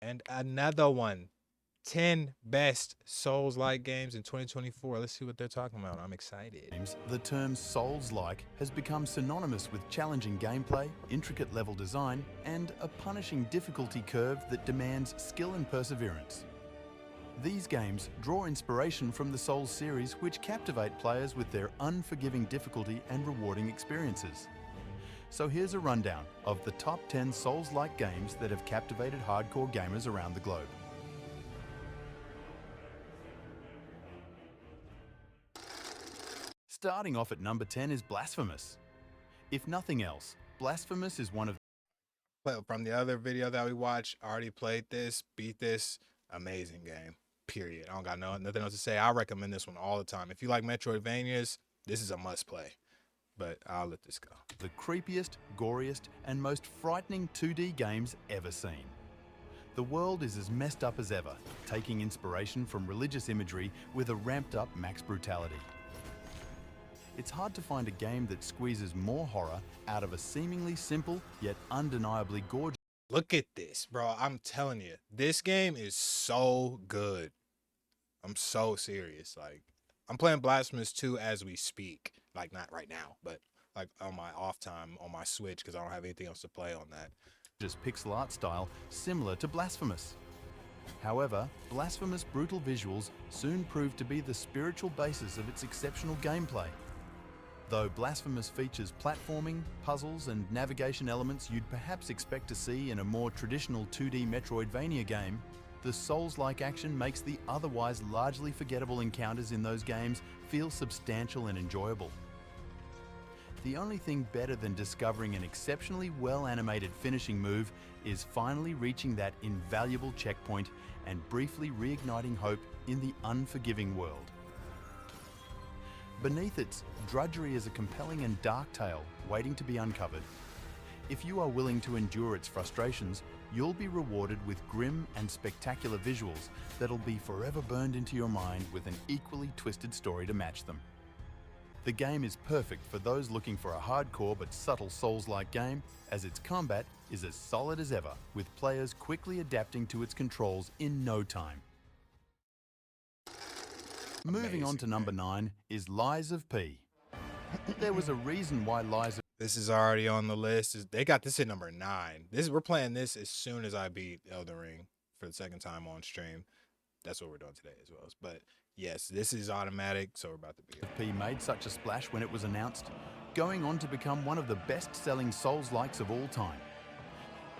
And another one. 10 best Souls-like games in 2024. Let's see what they're talking about. I'm excited. The term Souls-like has become synonymous with challenging gameplay, intricate level design, and a punishing difficulty curve that demands skill and perseverance. These games draw inspiration from the Souls series, which captivate players with their unforgiving difficulty and rewarding experiences. So here's a rundown of the top 10 Souls-like games that have captivated hardcore gamers around the globe. Starting off at number 10 is Blasphemous. If nothing else, Blasphemous is one of From the other video that we watched, already played this, beat this. Amazing game. Period. I don't got nothing else to say. I recommend this one all the time. If you like Metroidvanias, this is a must play. But I'll let this go. The creepiest, goriest, and most frightening 2D games ever seen. The world is as messed up as ever, taking inspiration from religious imagery with a ramped up max brutality. It's hard to find a game that squeezes more horror out of a seemingly simple yet undeniably gorgeous. Look at this, bro. I'm telling you, this game is so good. I'm so serious. Like, I'm playing Blasphemous 2 as we speak. Like, not right now, but like on my off time on my Switch because I don't have anything else to play on that. Just pixel art style similar to Blasphemous. However, Blasphemous' brutal visuals soon proved to be the spiritual basis of its exceptional gameplay. Though Blasphemous features platforming, puzzles, and navigation elements you'd perhaps expect to see in a more traditional 2D Metroidvania game, the Souls-like action makes the otherwise largely forgettable encounters in those games feel substantial and enjoyable. The only thing better than discovering an exceptionally well-animated finishing move is finally reaching that invaluable checkpoint and briefly reigniting hope in the unforgiving world. Beneath its drudgery is a compelling and dark tale waiting to be uncovered. If you are willing to endure its frustrations, you'll be rewarded with grim and spectacular visuals that'll be forever burned into your mind with an equally twisted story to match them. The game is perfect for those looking for a hardcore but subtle Souls-like game, as its combat is as solid as ever, with players quickly adapting to its controls in no time. Moving on to number 9 is Lies of P. There was a reason why Lies of This is already on the list. They got this at number 9. We're playing this as soon as I beat Elden Ring for the second time on stream. That's what we're doing today as well. But yes, this is automatic, so we're about to be here. P made such a splash when it was announced, going on to become one of the best-selling Souls-likes of all time.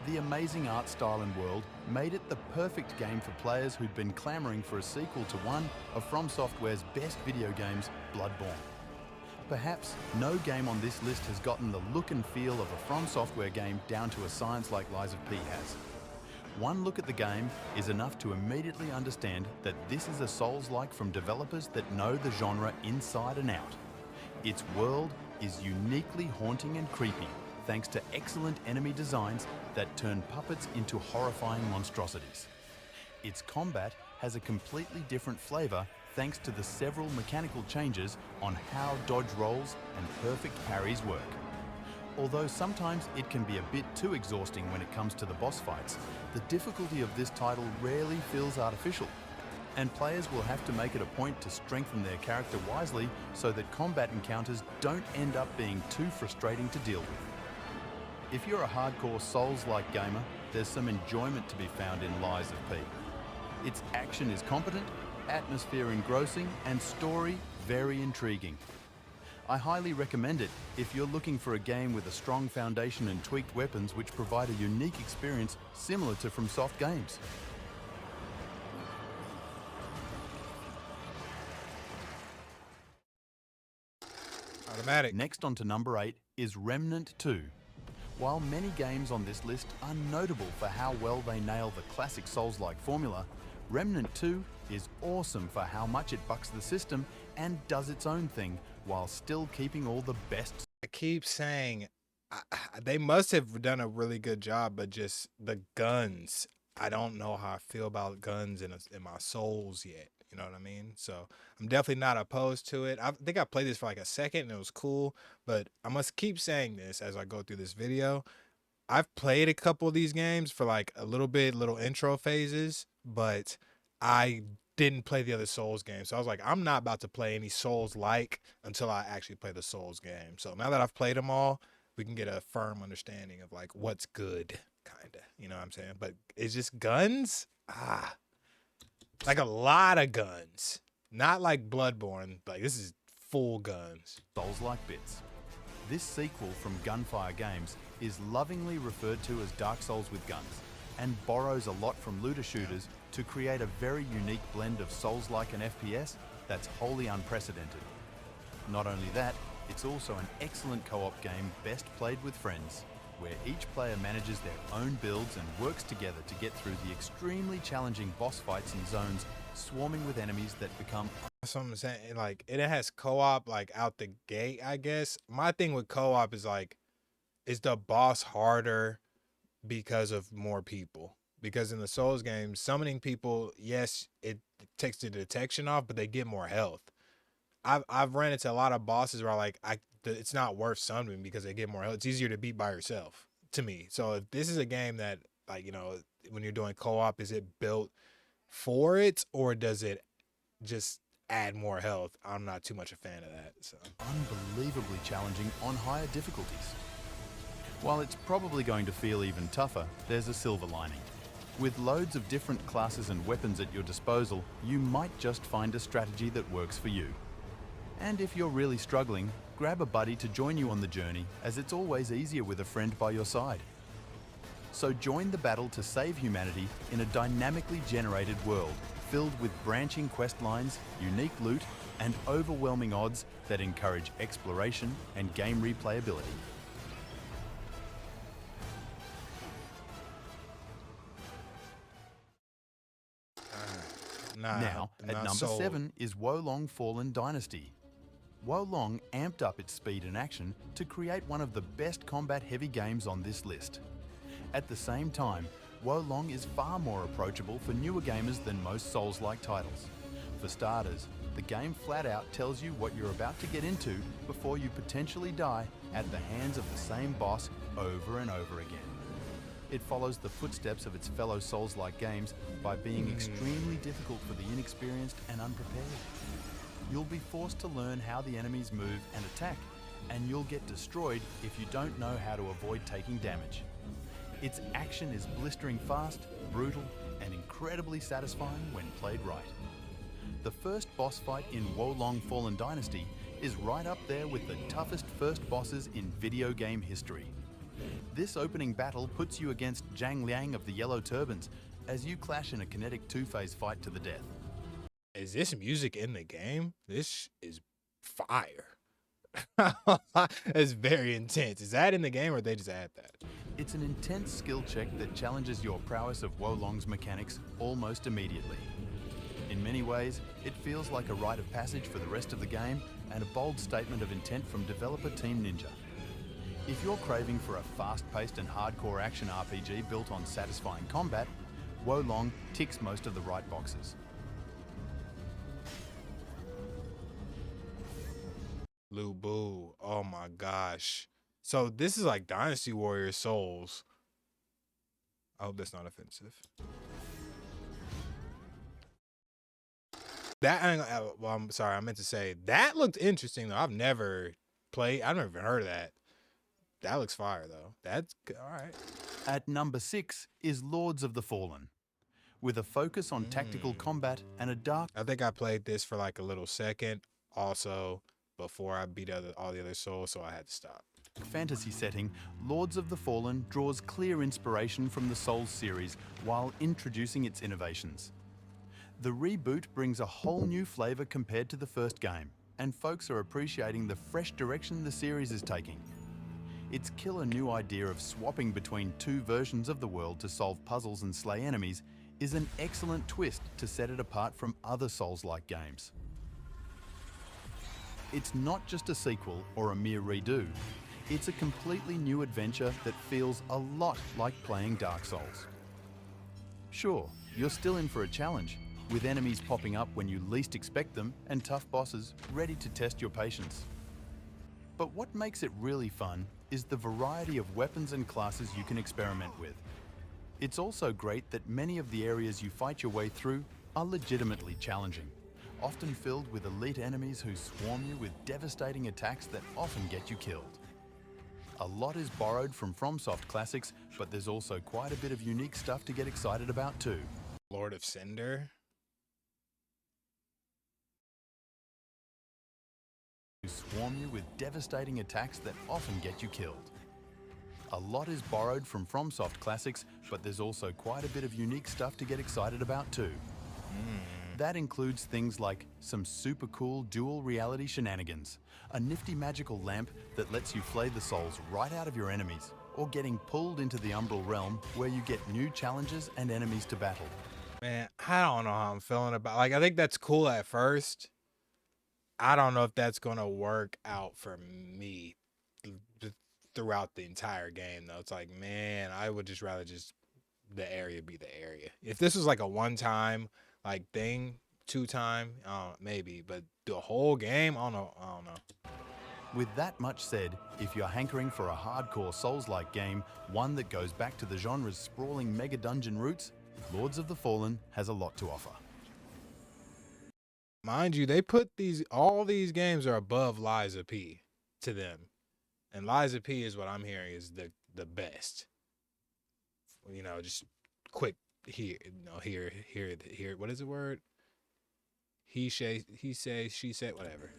The amazing art style and world made it the perfect game for players who'd been clamoring for a sequel to one of From Software's best video games, Bloodborne. Perhaps no game on this list has gotten the look and feel of a From Software game down to a science like Lies of P has. One look at the game is enough to immediately understand that this is a Souls-like from developers that know the genre inside and out. Its world is uniquely haunting and creepy, thanks to excellent enemy designs that turn puppets into horrifying monstrosities. Its combat has a completely different flavour thanks to the several mechanical changes on how dodge rolls and perfect parries work. Although sometimes it can be a bit too exhausting when it comes to the boss fights, the difficulty of this title rarely feels artificial, and players will have to make it a point to strengthen their character wisely so that combat encounters don't end up being too frustrating to deal with. If you're a hardcore Souls-like gamer, there's some enjoyment to be found in Lies of P. Its action is competent, atmosphere engrossing, and story very intriguing. I highly recommend it if you're looking for a game with a strong foundation and tweaked weapons which provide a unique experience similar to FromSoft games. Automatic. Next on to number 8 is Remnant 2. While many games on this list are notable for how well they nail the classic Souls-like formula, Remnant 2 is awesome for how much it bucks the system and does its own thing while still keeping all the best. I keep saying they must have done a really good job, but just the guns. I don't know how I feel about guns in my Souls yet. You know what I mean? So I'm definitely not opposed to it. I think I played this for like a second and it was cool, but I must keep saying this as I go through this video. I've played a couple of these games for like a little intro phases, but I didn't play the other Souls games. So I was like, I'm not about to play any Souls like until I actually play the Souls game. So now that I've played them all, we can get a firm understanding of like what's good, kind of. You know what I'm saying? But it's just guns. Like a lot of guns. Not like Bloodborne. Like this is full guns. Soulslike bits. This sequel from Gunfire Games is lovingly referred to as Dark Souls with guns, and borrows a lot from looter shooters to create a very unique blend of Souls-like and FPS that's wholly unprecedented. Not only that, it's also an excellent co-op game best played with friends, where each player manages their own builds and works together to get through the extremely challenging boss fights and zones swarming with enemies that become... That's what I'm saying. Like it has co-op like out the gate, I guess. My thing with co-op is like, is the boss harder because of more people? Because in the Souls games, summoning people, yes, it takes the detection off, but they get more health. I've ran into a lot of bosses where like it's not worth summoning because they get more health. It's easier to beat by yourself, to me. So if this is a game that like, you know, when you're doing co-op, is it built for it or does it just add more health? I'm not too much a fan of that. So unbelievably challenging on higher difficulties. While it's probably going to feel even tougher, there's a silver lining. With loads of different classes and weapons at your disposal, you might just find a strategy that works for you. And if you're really struggling, grab a buddy to join you on the journey, as it's always easier with a friend by your side. So join the battle to save humanity in a dynamically generated world, filled with branching quest lines, unique loot, and overwhelming odds that encourage exploration and game replayability. Now, at number 7 is Wolong Fallen Dynasty. Wolong amped up its speed and action to create one of the best combat-heavy games on this list. At the same time, Wolong is far more approachable for newer gamers than most Souls-like titles. For starters, the game flat out tells you what you're about to get into before you potentially die at the hands of the same boss over and over again. It follows the footsteps of its fellow Souls-like games by being extremely difficult for the inexperienced and unprepared. You'll be forced to learn how the enemies move and attack, and you'll get destroyed if you don't know how to avoid taking damage. Its action is blistering fast, brutal, and incredibly satisfying when played right. The first boss fight in Wolong Fallen Dynasty is right up there with the toughest first bosses in video game history. This opening battle puts you against Zhang Liang of the Yellow Turbans as you clash in a kinetic two-phase fight to the death. Is this music in the game? This is fire. It's very intense. Is that in the game or they just add that? It's an intense skill check that challenges your prowess of Wolong's mechanics almost immediately. In many ways, it feels like a rite of passage for the rest of the game and a bold statement of intent from developer Team Ninja. If you're craving for a fast-paced and hardcore action RPG built on satisfying combat, Wolong ticks most of the right boxes. Lu Bu. Oh my gosh. So this is like Dynasty Warrior Souls. I hope that's not offensive. Well, I'm sorry, I meant to say that looked interesting though. I've never even heard of that. That looks fire though. That's good. All right. At number 6 is Lords of the Fallen. With a focus on tactical combat and a dark... I think I played this for like a little second also before I beat all the other Souls, so I had to stop. Fantasy setting, Lords of the Fallen draws clear inspiration from the Souls series while introducing its innovations. The reboot brings a whole new flavour compared to the first game, and folks are appreciating the fresh direction the series is taking. Its killer new idea of swapping between two versions of the world to solve puzzles and slay enemies is an excellent twist to set it apart from other Souls-like games. It's not just a sequel or a mere redo, it's a completely new adventure that feels a lot like playing Dark Souls. Sure, you're still in for a challenge, with enemies popping up when you least expect them and tough bosses ready to test your patience. But what makes it really fun is the variety of weapons and classes you can experiment with. It's also great that many of the areas you fight your way through are legitimately challenging, often filled with elite enemies who swarm you with devastating attacks that often get you killed. A lot is borrowed from FromSoft classics, but there's also quite a bit of unique stuff to get excited about too. Lord of Cinder. Who swarm you with devastating attacks that often get you killed. A lot is borrowed from FromSoft classics, but there's also quite a bit of unique stuff to get excited about too. That includes things like some super cool dual reality shenanigans, a nifty magical lamp that lets you flay the souls right out of your enemies, or getting pulled into the Umbral Realm where you get new challenges and enemies to battle. Man, I don't know how I'm feeling about. Like, I think that's cool at first. I don't know if that's gonna work out for me throughout the entire game though. It's like, man, I would just rather just the area be the area. If this was like a one-time like thing, two-time, maybe, but the whole game, I don't know. With that much said, if you're hankering for a hardcore Souls-like game, one that goes back to the genre's sprawling mega dungeon roots, Lords of the Fallen has a lot to offer. Mind you, they put all these games are above Liza P to them. And Liza P is what I'm hearing is the best. You know, just quick here, here. What is the word? He say, she said, whatever.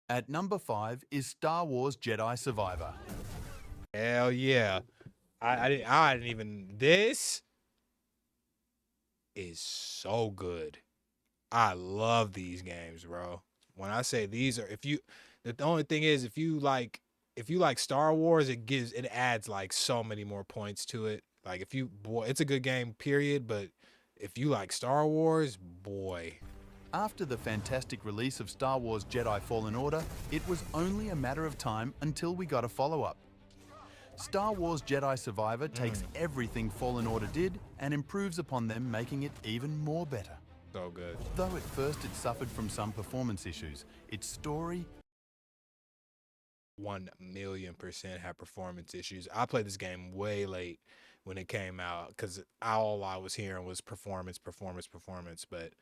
At number 5 is Star Wars Jedi Survivor. Hell yeah. I didn't even, this is so good. I love these games, bro. When I say these are, the only thing is if you like Star Wars, it adds like so many more points to it. Like it's a good game, period. But if you like Star Wars, boy. After the fantastic release of Star Wars Jedi Fallen Order, it was only a matter of time until we got a follow-up. Star Wars Jedi Survivor takes everything Fallen Order did and improves upon them, making it even more better. So good. Though at first it suffered from some performance issues, its story 1,000,000% have performance issues. I played this game way late when it came out because all I was hearing was performance. But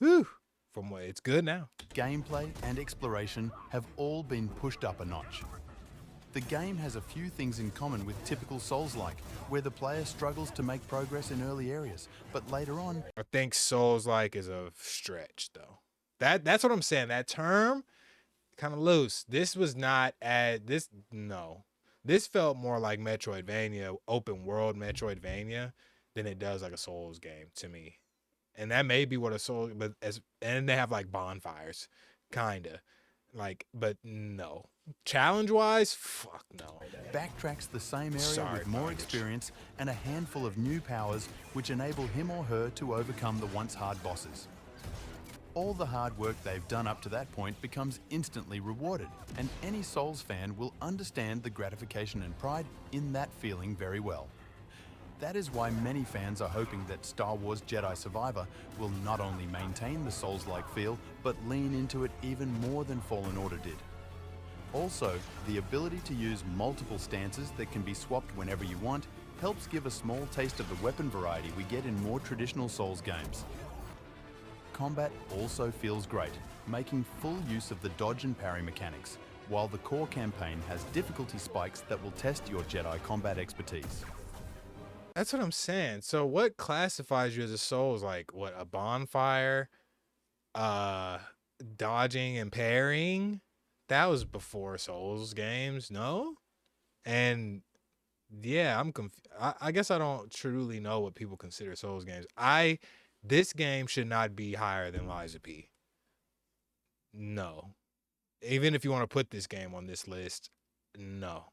whew, from what it's good now. Gameplay and exploration have all been pushed up a notch. The game has a few things in common with typical Souls-like, where the player struggles to make progress in early areas, but later on... I think Souls-like is a stretch, though. That's what I'm saying. That term, kind of loose. This was not no. This felt more like Metroidvania, open world Metroidvania, than it does like a Souls game to me. And that may be what a Souls, and they have like bonfires, kinda. Like, but no. Challenge-wise, fuck no. Backtracks the same area with more experience and a handful of new powers which enable him or her to overcome the once hard bosses. All the hard work they've done up to that point becomes instantly rewarded, and any Souls fan will understand the gratification and pride in that feeling very well. That is why many fans are hoping that Star Wars Jedi Survivor will not only maintain the Souls-like feel, but lean into it even more than Fallen Order did. Also, the ability to use multiple stances that can be swapped whenever you want helps give a small taste of the weapon variety we get in more traditional Souls games. Combat also feels great, making full use of the dodge and parry mechanics, while the core campaign has difficulty spikes that will test your Jedi combat expertise. That's what I'm saying. So what classifies you as a Souls? Like what, a bonfire? Dodging and parrying? That was before Souls games, no? And yeah, I'm confused. I guess I don't truly know what people consider Souls games. This game should not be higher than Liza P. No. Even if you want to put this game on this list, no.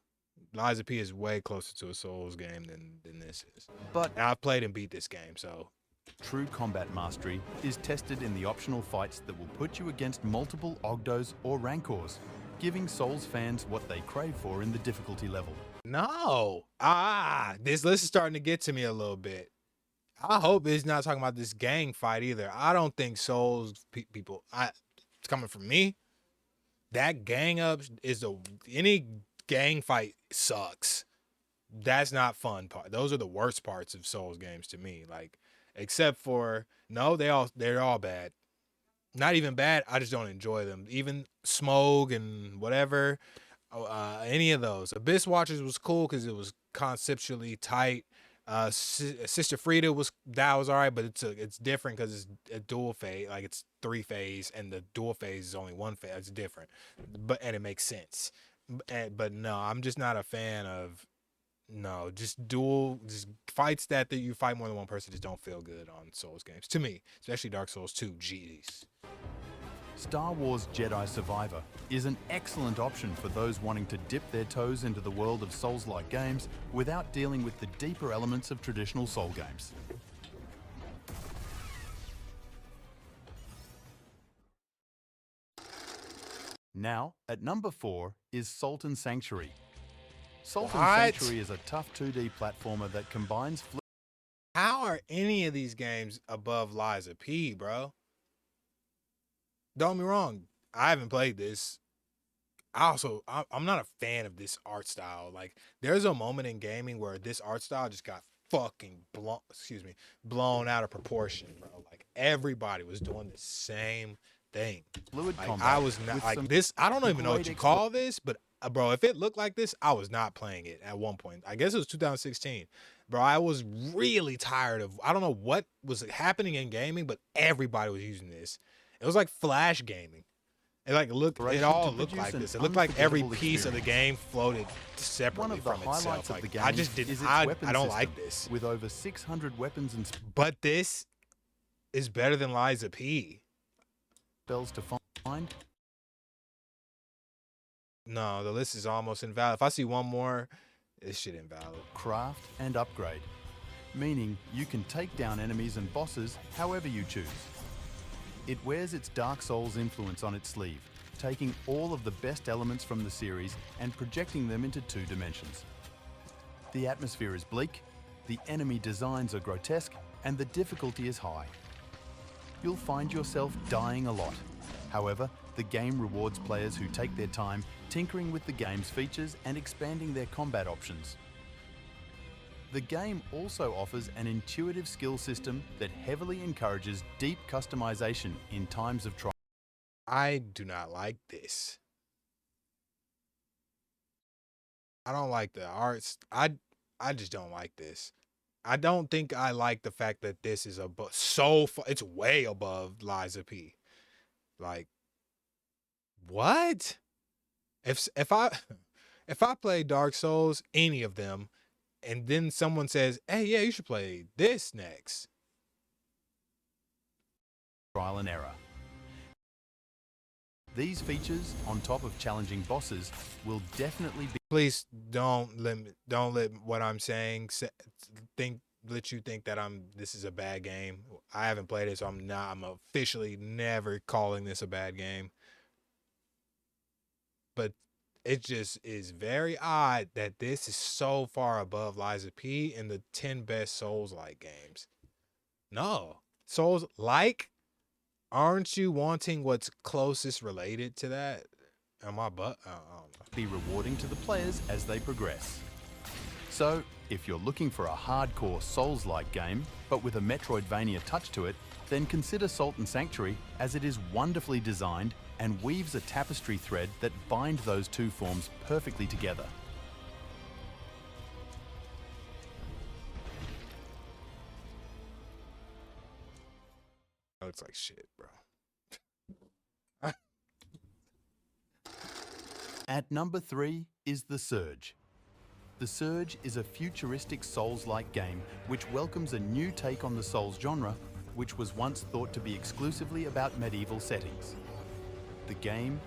Liza P is way closer to a Souls game than this is. But and I've played and beat this game, so. True combat mastery is tested in the optional fights that will put you against multiple Ogdos or Rancors, giving Souls fans what they crave for in the difficulty level. No. This list is starting to get to me a little bit. I hope it's not talking about this gang fight either. I don't think people. It's coming from me. That gang up is any gang fight sucks. That's not fun part. Those are the worst parts of Souls games to me. Like, except for no, they're all bad. Not even bad. I just don't enjoy them. Even Smoke and whatever, any of those. Abyss Watchers was cool because it was conceptually tight. Sister Frida was alright, but it's different because it's a dual phase, like it's 3 phase, and the dual phase is only 1 phase. It's different, and it makes sense. But no, I'm just not a fan of no, just fights that you fight more than one person just don't feel good on Souls games to me, especially Dark Souls 2. Jeez. Star Wars Jedi Survivor is an excellent option for those wanting to dip their toes into the world of Souls-like games without dealing with the deeper elements of traditional Soul games. Now, at number 4 is Sultan Sanctuary. Sultan Sanctuary is a tough 2D platformer that combines... How are any of these games above Liza P, bro? Don't get me wrong, I haven't played this. I'm not a fan of this art style. Like, there's a moment in gaming where this art style just got fucking blown out of proportion, bro. Like, everybody was doing the same thing. Fluid like, combat I was not like this. I don't even know what you call this, but bro, if it looked like this, I was not playing it at one point. I guess it was 2016. Bro, I was really tired of, I don't know what was happening in gaming, but everybody was using this. It was like Flash gaming. It all looked like this. It looked like every piece of the game floated separately from itself. Like, I just didn't. I don't like this. With over 600 weapons and but this is better than Liza P. Spells to find. No, the list is almost invalid. If I see one more, this shit invalid. Craft and upgrade, meaning you can take down enemies and bosses however you choose. It wears its Dark Souls influence on its sleeve, taking all of the best elements from the series and projecting them into 2 dimensions. The atmosphere is bleak, the enemy designs are grotesque, and the difficulty is high. You'll find yourself dying a lot. However, the game rewards players who take their time tinkering with the game's features and expanding their combat options. The game also offers an intuitive skill system that heavily encourages deep customization in times of trial. I do not like this. I don't like the arts. I just don't like this. I don't think I like the fact that this is it's way above Liza P. Like, what? If I play Dark Souls, any of them, and then someone says, "Hey, yeah, you should play this next." Trial and error. These features, on top of challenging bosses, will definitely be... Please don't let what I'm saying let you think that this is a bad game. I haven't played it, so I'm officially never calling this a bad game. But it just is very odd that this is so far above Liza P in the 10 best Souls-like games. No. Souls-like? Aren't you wanting what's closest related to that? Am I I don't know. Be rewarding to the players as they progress. So, if you're looking for a hardcore Souls-like game, but with a Metroidvania touch to it, then consider Sultan Sanctuary, as it is wonderfully designed and weaves a tapestry thread that bind those 2 forms perfectly together. It looks like shit, bro. At number 3 is The Surge. The Surge is a futuristic Souls-like game which welcomes a new take on the Souls genre, which was once thought to be exclusively about medieval settings. The game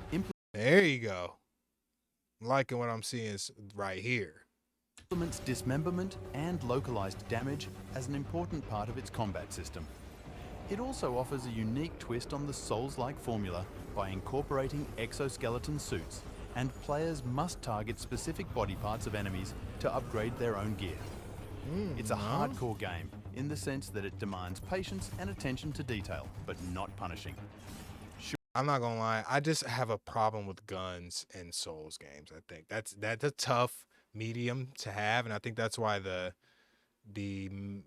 there you go. I'm liking what I'm seeing right here. Implements dismemberment and localized damage as an important part of its combat system. It also offers a unique twist on the Souls-like formula by incorporating exoskeleton suits, and players must target specific body parts of enemies to upgrade their own gear. It's a No. hardcore game in the sense that it demands patience and attention to detail, but not punishing. I'm not gonna lie. I just have a problem with guns in Souls games. I think that's a tough medium to have, and I think that's why the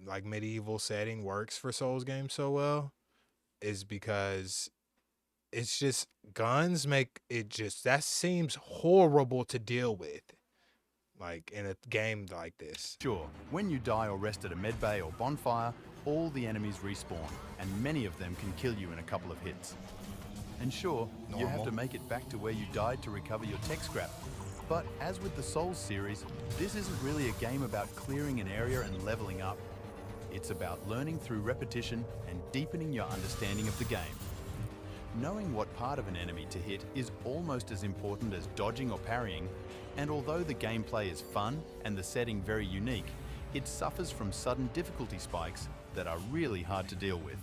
like medieval setting works for Souls games so well, is because it's just guns make it just that seems horrible to deal with, like in a game like this. Sure, when you die or rest at a medbay or bonfire, all the enemies respawn, and many of them can kill you in a couple of hits. And sure, you have Normal. to make it back to where you died to recover your tech scrap. But as with the Souls series, this isn't really a game about clearing an area and leveling up. It's about learning through repetition and deepening your understanding of the game. Knowing what part of an enemy to hit is almost as important as dodging or parrying, and although the gameplay is fun and the setting very unique, it suffers from sudden difficulty spikes that are really hard to deal with.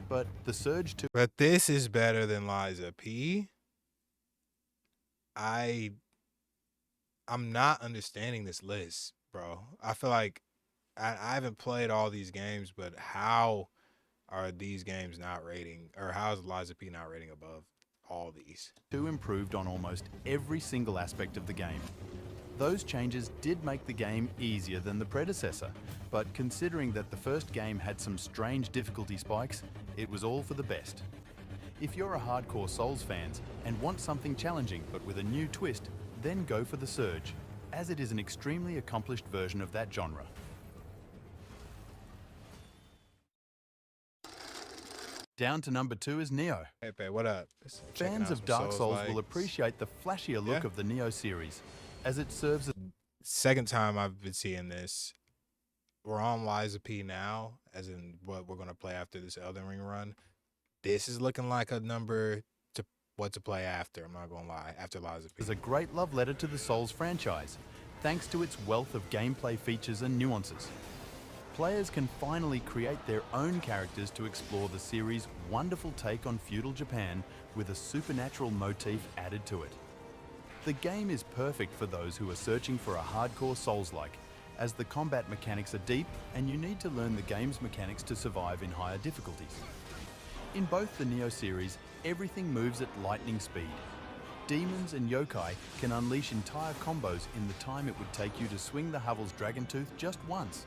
But the Surge 2 But this is better than Liza P. I'm not understanding this list, bro. I feel like I haven't played all these games, but how are these games not rating, or how is Liza P not rating above all these? improved on almost every single aspect of the game. Those changes did make the game easier than the predecessor, but considering that the first game had some strange difficulty spikes, it was all for the best. If you're a hardcore Souls fans and want something challenging but with a new twist, then go for the Surge, as it is an extremely accomplished version of that genre. Down to number 2 is Neo. Hey, Pei, what up? Checking Fans out of some Dark Souls will Soulslike. appreciate the flashier look Yeah. of the Neo series, as it serves as Second time I've been seeing this. We're on Liza P now, as in what we're gonna play after this Elden Ring run. This is looking like a number to what to play after. I'm not gonna lie. After Liza P. a great love letter to the Souls franchise, thanks to its wealth of gameplay features and nuances. Players can finally create their own characters to explore the series' wonderful take on feudal Japan with a supernatural motif added to it. The game is perfect for those who are searching for a hardcore Souls-like, as the combat mechanics are deep and you need to learn the game's mechanics to survive in higher difficulties. In both the Neo series, everything moves at lightning speed. Demons and yokai can unleash entire combos in the time it would take you to swing the Havel's Dragon Tooth just once.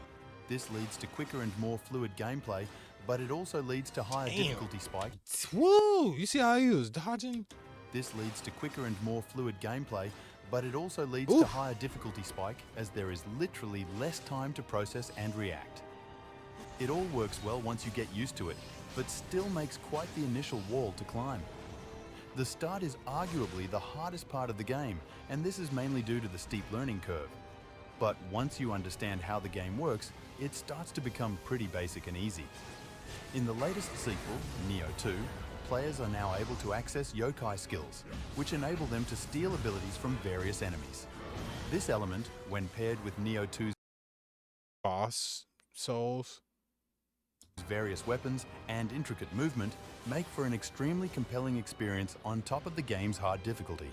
This leads to quicker and more fluid gameplay, but it also leads to higher Damn. difficulty spikes. Woo! You see how he was dodging? This leads to quicker and more fluid gameplay, but it also leads Oof. to higher difficulty spike as there is literally less time to process and react. It all works well once you get used to it, but still makes quite the initial wall to climb. The start is arguably the hardest part of the game, and this is mainly due to the steep learning curve. But once you understand how the game works, it starts to become pretty basic and easy. In the latest sequel, Neo 2, players are now able to access yokai skills, which enable them to steal abilities from various enemies. This element, when paired with Neo 2's Boss Souls. various weapons and intricate movement, make for an extremely compelling experience on top of the game's hard difficulty.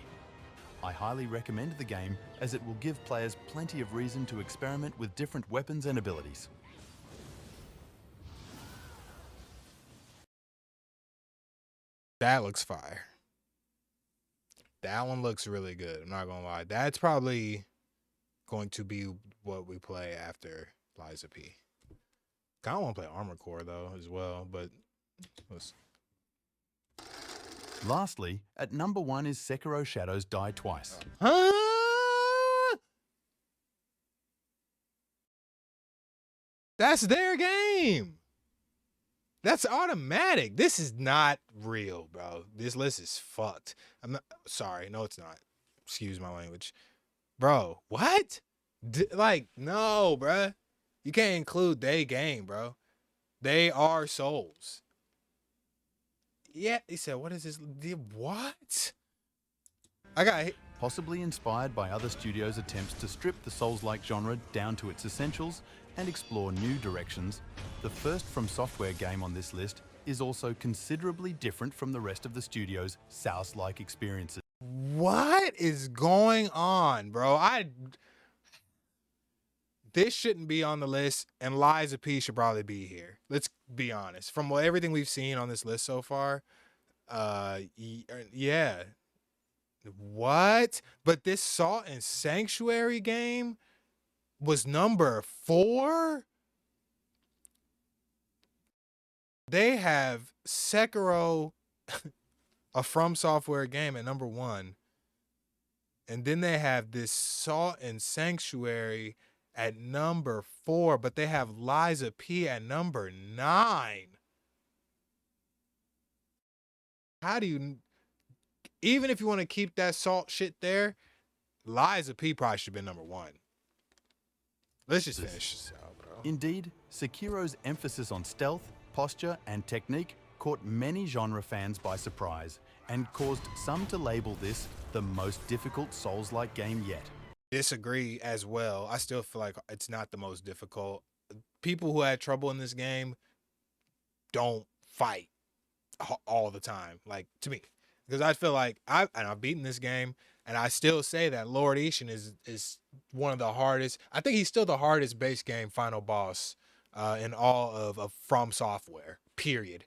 I highly recommend the game as it will give players plenty of reason to experiment with different weapons and abilities. That looks fire. That one looks really good. I'm not gonna lie. That's probably going to be what we play after Liza P. Kind of want to play Armor Core though as well, but let's... Lastly, at number 1 is Sekiro Shadows Die Twice. Huh? That's their game. That's automatic. This is not real, bro. This list is fucked. I'm not sorry. No, it's not. Excuse my language. Bro, what? Like, no, bro. You can't include they game, bro. They are Souls. Yeah, he said, what is this? What? I got hit. Possibly inspired by other studios' attempts to strip the Souls-like genre down to its essentials and explore new directions, the first From Software game on this list is also considerably different from the rest of the studio's Soulslike experiences. What is going on, bro? this shouldn't be on the list, and Liza P should probably be here. Let's be honest. From everything we've seen on this list so far, yeah. What? But this Salt and Sanctuary game was number 4? They have Sekiro, a From Software game, at number 1. And then they have this Salt and Sanctuary at number 4, but they have Liza P at number 9. How do you, even if you want to keep that Salt shit there, Liza P probably should have been number 1. Let's just finish this out, bro. Indeed, Sekiro's emphasis on stealth, posture, and technique caught many genre fans by surprise and caused some to label this the most difficult Souls-like game yet. Disagree as well. I still feel like it's not the most difficult. People who had trouble in this game don't fight all the time, like, to me, because I feel like I've beaten this game, and I still say that Lord Ishin is one of the hardest. I think he's still the hardest base game final boss in all of From Software. Period.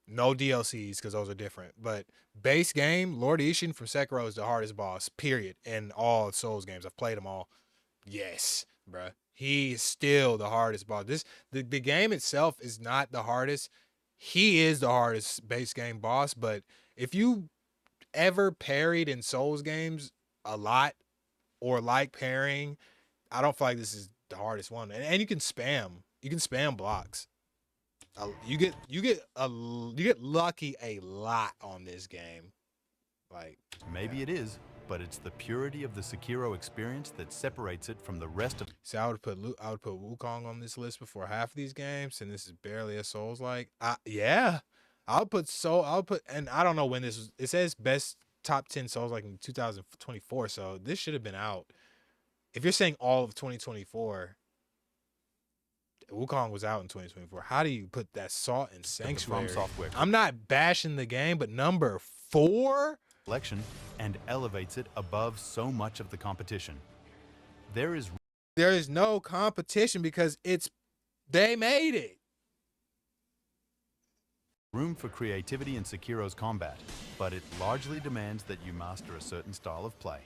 No DLCs, because those are different. But base game, Lord Ishin from Sekiro is the hardest boss. Period. In all Souls games, I've played them all. Yes, bruh. He's still the hardest boss. The game itself is not the hardest. He is the hardest base game boss. But if you ever parried in Souls games a lot, or like parrying, I don't feel like this is the hardest one. And you can spam blocks. You get lucky a lot on this game. Like, Maybe yeah. it is, but it's the purity of the Sekiro experience that separates it from the rest of. See, I would put Wukong on this list before half of these games, and this is barely a Souls-like. Yeah, I'll put, and I don't know when this was. It says best top 10 Souls-like in 2024, so this should have been out. If you're saying all of 2024, Wukong was out in 2024. How do you put that Salt and Sanctuary? From Software. I'm not bashing the game, but number 4? Collection and elevates it above so much of the competition. There is No competition because they made it. room for creativity in Sekiro's combat, but it largely demands that you master a certain style of play.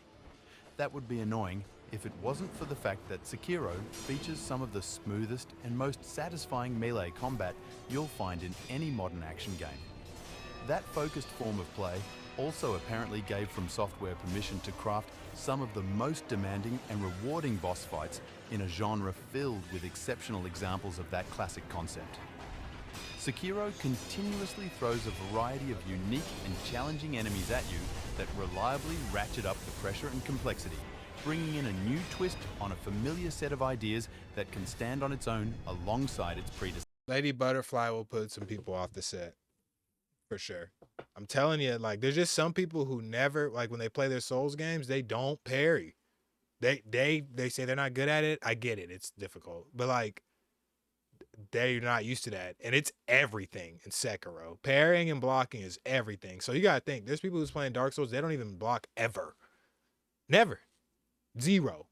That would be annoying if it wasn't for the fact that Sekiro features some of the smoothest and most satisfying melee combat you'll find in any modern action game. That focused form of play also apparently gave From Software permission to craft some of the most demanding and rewarding boss fights in a genre filled with exceptional examples of that classic concept. Sekiro continuously throws a variety of unique and challenging enemies at you that reliably ratchet up the pressure and complexity, bringing in a new twist on a familiar set of ideas that can stand on its own alongside its predecessors. Lady Butterfly will put some people off the set. For sure. I'm telling you, like, there's just some people who never, like, when they play their Souls games, they don't parry. They say they're not good at it. I get it. It's difficult. But, like, they're not used to that. And it's everything in Sekiro. Parrying and blocking is everything. So you got to think, there's people who's playing Dark Souls, they don't even block ever. Never. Zero.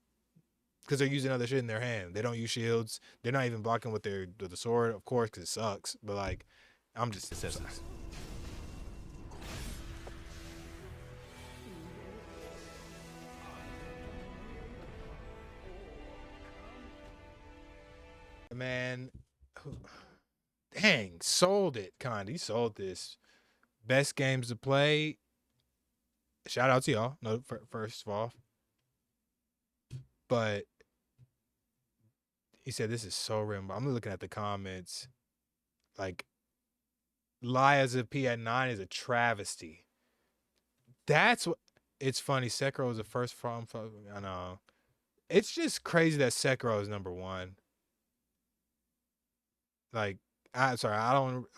Because they're using other shit in their hand. They don't use shields. They're not even blocking with the sword, of course, because it sucks. But, like, I'm just... Man, dang, sold it, kinda. He sold this. Best games to play. Shout out to y'all. No, first of all, but he said this is so random. I'm looking at the comments. Like, Liza P at 9 is a travesty. That's what. It's funny. Sekiro is the first From. I know. It's just crazy that Sekiro is number 1. Like, I'm sorry,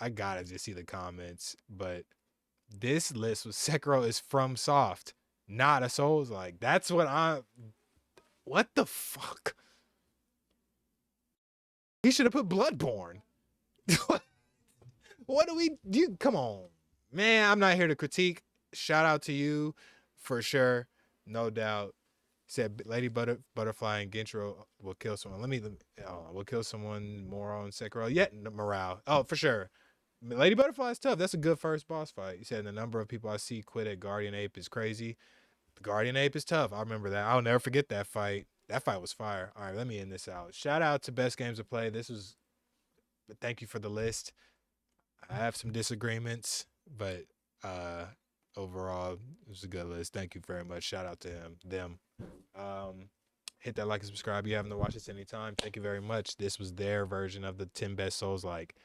I gotta just see the comments, but this list was Sekiro is From Soft, not a Souls like. That's what the fuck? He should have put Bloodborne. What do we do? Come on, man. I'm not here to critique. Shout out to you for sure, no doubt. Said Butterfly and Gintro will kill someone. We'll kill someone more on Sekiro. Yet morale. Oh, for sure. Lady Butterfly is tough. That's a good first boss fight. You said the number of people I see quit at Guardian Ape is crazy. The Guardian Ape is tough. I remember that. I'll never forget that fight. That fight was fire. All right, let me end this out. Shout out to Best Games to Play. This was, thank you for the list. I have some disagreements, but uh overall, it was a good list. Thank you very much. Shout out to them. Um, hit that like and subscribe. You haven't to watch this anytime. Thank you very much. This was their version of the 10 best Souls. Like,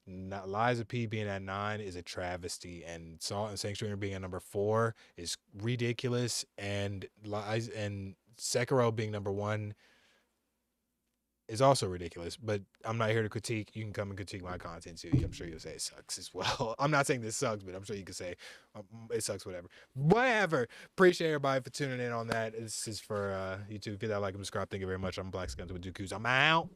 not, Liza P being at 9 is a travesty, and Salt and Sanctuary being at number 4 is ridiculous, and Sekiro being number 1 is also ridiculous. But I'm not here to critique. You can come and critique my content too. I'm sure you'll say it sucks as well. I'm not saying this sucks, but I'm sure you can say it sucks. Whatever. Appreciate everybody for tuning in on that. This is for YouTube. Hit that like and subscribe. Thank you very much. I'm Black Guns with Dooku's. I'm out.